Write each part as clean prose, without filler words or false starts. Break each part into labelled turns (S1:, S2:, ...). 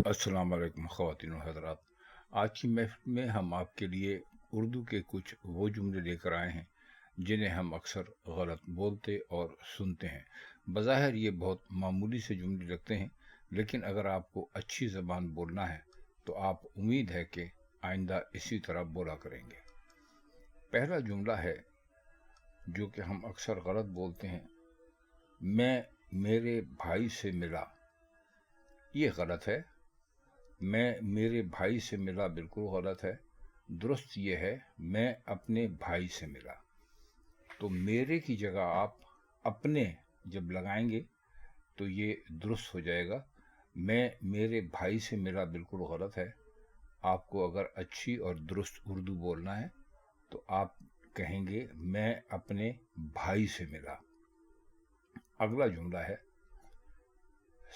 S1: السلام علیکم خواتین و حضرات. آج کی محفل میں ہم آپ کے لیے اردو کے کچھ وہ جملے لے کر آئے ہیں جنہیں ہم اکثر غلط بولتے اور سنتے ہیں. بظاہر یہ بہت معمولی سے جملے لگتے ہیں، لیکن اگر آپ کو اچھی زبان بولنا ہے تو آپ امید ہے کہ آئندہ اسی طرح بولا کریں گے. پہلا جملہ ہے جو کہ ہم اکثر غلط بولتے ہیں: میں میرے بھائی سے ملا. یہ غلط ہے. میں میرے بھائی سے ملا بالکل غلط ہے. درست یہ ہے میں اپنے بھائی سے ملا. تو میرے کی جگہ آپ اپنے جب لگائیں گے تو یہ درست ہو جائے گا. میں میرے بھائی سے ملا بالکل غلط ہے. آپ کو اگر اچھی اور درست اردو بولنا ہے تو آپ کہیں گے میں اپنے بھائی سے ملا. اگلا جملہ ہے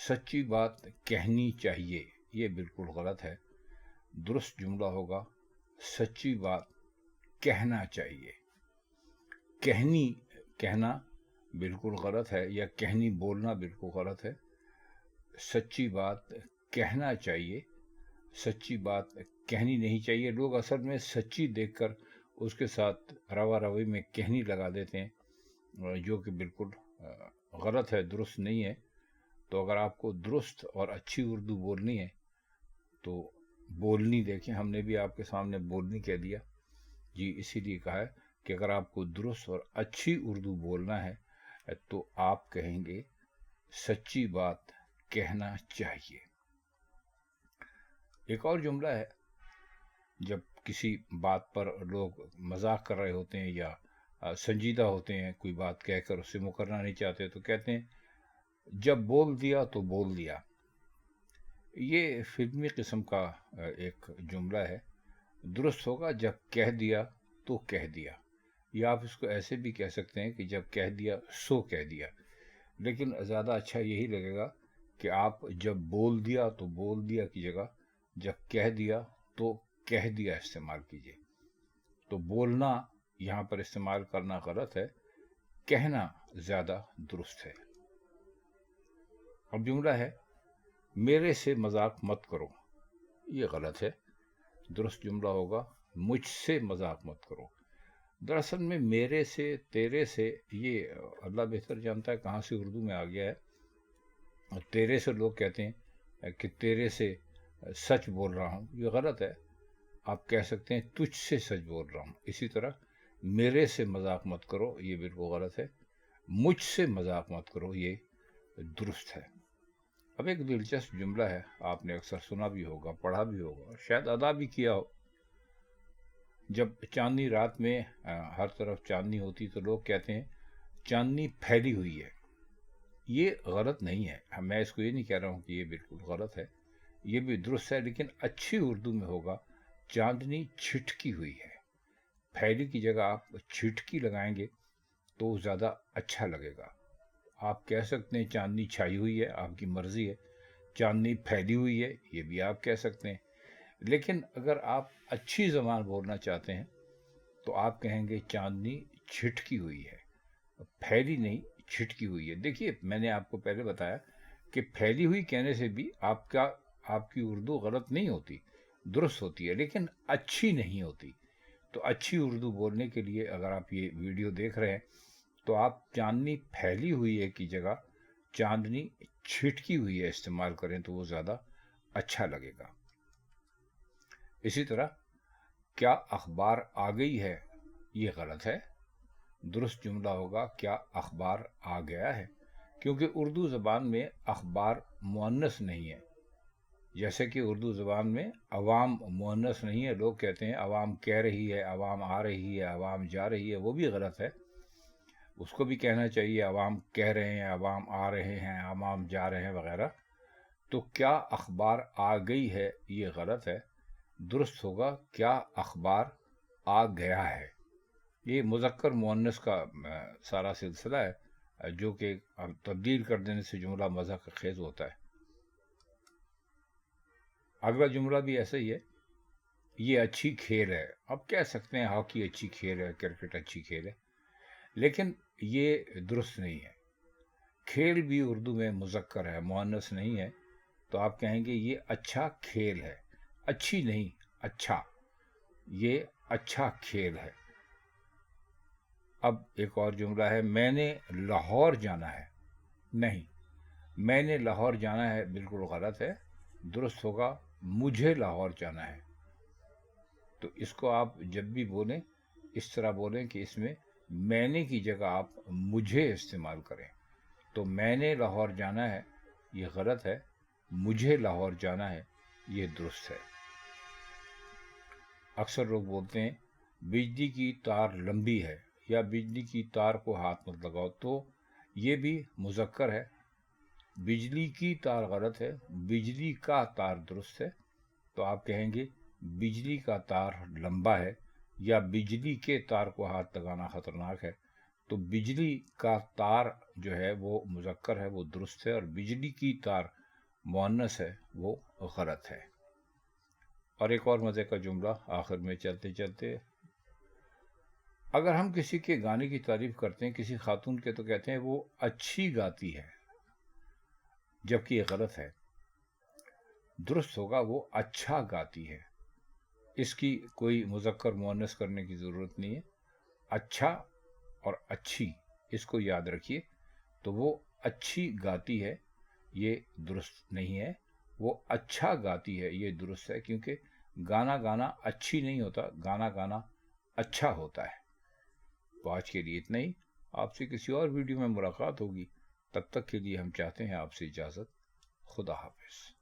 S1: سچی بات کہنی چاہیے. یہ بالکل غلط ہے. درست جملہ ہوگا سچی بات کہنا چاہیے. کہنا بالکل غلط ہے، یا کہنی بولنا بالکل غلط ہے. سچی بات کہنا چاہیے. سچی بات کہنی نہیں چاہیے. لوگ اصل میں سچی دیکھ کر اس کے ساتھ روا روی میں کہنی لگا دیتے ہیں، جو کہ بالکل غلط ہے، درست نہیں ہے. تو اگر آپ کو درست اور اچھی اردو بولنی ہے تو بولنی دیکھیں. ہم نے بھی آپ کے سامنے بولنی کہہ دیا جی، اسی لیے کہا ہے کہ اگر آپ کو درست اور اچھی اردو بولنا ہے تو آپ کہیں گے سچی بات کہنا چاہیے. ایک اور جملہ ہے جب کسی بات پر لوگ مذاق کر رہے ہوتے ہیں یا سنجیدہ ہوتے ہیں، کوئی بات کہہ کر اسے مکرنا نہیں چاہتے تو کہتے ہیں جب بول دیا تو بول دیا. یہ فلمی قسم کا ایک جملہ ہے. درست ہوگا جب کہہ دیا تو کہہ دیا، یا آپ اس کو ایسے بھی کہہ سکتے ہیں کہ جب کہہ دیا سو کہہ دیا. لیکن زیادہ اچھا یہی لگے گا کہ آپ جب بول دیا تو بول دیا کی جگہ جب کہہ دیا تو کہہ دیا استعمال کیجیے. تو بولنا یہاں پر استعمال کرنا غلط ہے، کہنا زیادہ درست ہے. اب جملہ ہے میرے سے مذاق مت کرو. یہ غلط ہے. درست جملہ ہوگا مجھ سے مذاق مت کرو. دراصل میں میرے سے تیرے سے یہ اللہ بہتر جانتا ہے کہاں سے اردو میں آ گیا ہے. تیرے سے لوگ کہتے ہیں کہ تیرے سے سچ بول رہا ہوں. یہ غلط ہے. آپ کہہ سکتے ہیں تجھ سے سچ بول رہا ہوں. اسی طرح میرے سے مذاق مت کرو یہ بالکل غلط ہے. مجھ سے مذاق مت کرو یہ درست ہے. اب ایک دلچسپ جملہ ہے، آپ نے اکثر سنا بھی ہوگا، پڑھا بھی ہوگا، شاید ادا بھی کیا ہو. جب چاندنی رات میں ہر طرف چاندنی ہوتی تو لوگ کہتے ہیں چاندنی پھیلی ہوئی ہے. یہ غلط نہیں ہے. میں اس کو یہ نہیں کہہ رہا ہوں کہ یہ بالکل غلط ہے، یہ بھی درست ہے. لیکن اچھی اردو میں ہوگا چاندنی چھٹکی ہوئی ہے. پھیلی کی جگہ آپ چھٹکی لگائیں گے تو زیادہ اچھا لگے گا. آپ کہہ سکتے ہیں چاندنی چھائی ہوئی ہے، آپ کی مرضی ہے. چاندنی پھیلی ہوئی ہے یہ بھی آپ کہہ سکتے ہیں. لیکن اگر آپ اچھی زبان بولنا چاہتے ہیں تو آپ کہیں گے چاندنی چھٹکی ہوئی ہے، پھیلی نہیں چھٹکی ہوئی ہے. دیکھیے میں نے آپ کو پہلے بتایا کہ پھیلی ہوئی کہنے سے بھی آپ کی اردو غلط نہیں ہوتی، درست ہوتی ہے، لیکن اچھی نہیں ہوتی. تو اچھی اردو بولنے کے لیے اگر آپ یہ ویڈیو دیکھ رہے ہیں تو آپ چاندنی پھیلی ہوئی ہے کی جگہ چاندنی چھٹکی ہوئی ہے استعمال کریں تو وہ زیادہ اچھا لگے گا. اسی طرح کیا اخبار آ گئی ہے یہ غلط ہے. درست جملہ ہوگا کیا اخبار آ گیا ہے، کیونکہ اردو زبان میں اخبار مؤنث نہیں ہے. جیسے کہ اردو زبان میں عوام مؤنث نہیں ہے. لوگ کہتے ہیں عوام کہہ رہی ہے، عوام آ رہی ہے، عوام جا رہی ہے. وہ بھی غلط ہے. اس کو بھی کہنا چاہیے عوام کہہ رہے ہیں، عوام آ رہے ہیں، عوام جا رہے ہیں وغیرہ. تو کیا اخبار آ گئی ہے یہ غلط ہے. درست ہوگا کیا اخبار آ گیا ہے. یہ مذکر مؤنث کا سارا سلسلہ ہے جو کہ تبدیل کر دینے سے جملہ مذاق خیز ہوتا ہے. اگلا جملہ بھی ایسا ہی ہے، یہ اچھی کھیل ہے. اب کہہ سکتے ہیں ہاکی اچھی کھیل ہے، کرکٹ اچھی کھیل ہے، لیکن یہ درست نہیں ہے. کھیل بھی اردو میں مذکر ہے، مؤنث نہیں ہے. تو آپ کہیں گے یہ اچھا کھیل ہے، اچھی نہیں، اچھا، یہ اچھا کھیل ہے۔ اب ایک اور جملہ ہے، میں نے لاہور جانا ہے۔ نہیں، میں نے لاہور جانا ہے بالکل غلط ہے، درست ہوگا مجھے لاہور جانا ہے۔ تو اس کو آپ جب بھی بولیں اس طرح بولیں کہ اس میں میں نے کی جگہ آپ مجھے استعمال کریں۔ تو میں نے لاہور جانا ہے یہ غلط ہے، مجھے لاہور جانا ہے یہ درست ہے۔ اکثر لوگ بولتے ہیں بجلی کی تار لمبی ہے یا بجلی کی تار کو ہاتھ مت لگاؤ، تو یہ بھی مذکر ہے، بجلی کی تار غلط ہے، بجلی کا تار درست ہے۔ تو آپ کہیں گے بجلی کا تار لمبا ہے یا بجلی کے تار کو ہاتھ لگانا خطرناک ہے۔ تو بجلی کا تار جو ہے وہ مذکر ہے، وہ درست ہے، اور بجلی کی تار مؤنث ہے، وہ غلط ہے۔ اور ایک اور مزے کا جملہ آخر میں چلتے چلتے، اگر ہم کسی کے گانے کی تعریف کرتے ہیں کسی خاتون کے تو کہتے ہیں وہ اچھی گاتی ہے، جبکہ یہ غلط ہے، درست ہوگا وہ اچھا گاتی ہے۔ اس کی کوئی مذکر مؤنث کرنے کی ضرورت نہیں ہے، اچھا اور اچھی اس کو یاد رکھیے۔ تو وہ اچھی گاتی ہے یہ درست نہیں ہے، وہ اچھا گاتی ہے یہ درست ہے، کیونکہ گانا گانا اچھی نہیں ہوتا، گانا گانا اچھا ہوتا ہے۔ تو آج کے لیے اتنا ہی، آپ سے کسی اور ویڈیو میں ملاقات ہوگی، تب تک کے لیے ہم چاہتے ہیں آپ سے اجازت، خدا حافظ۔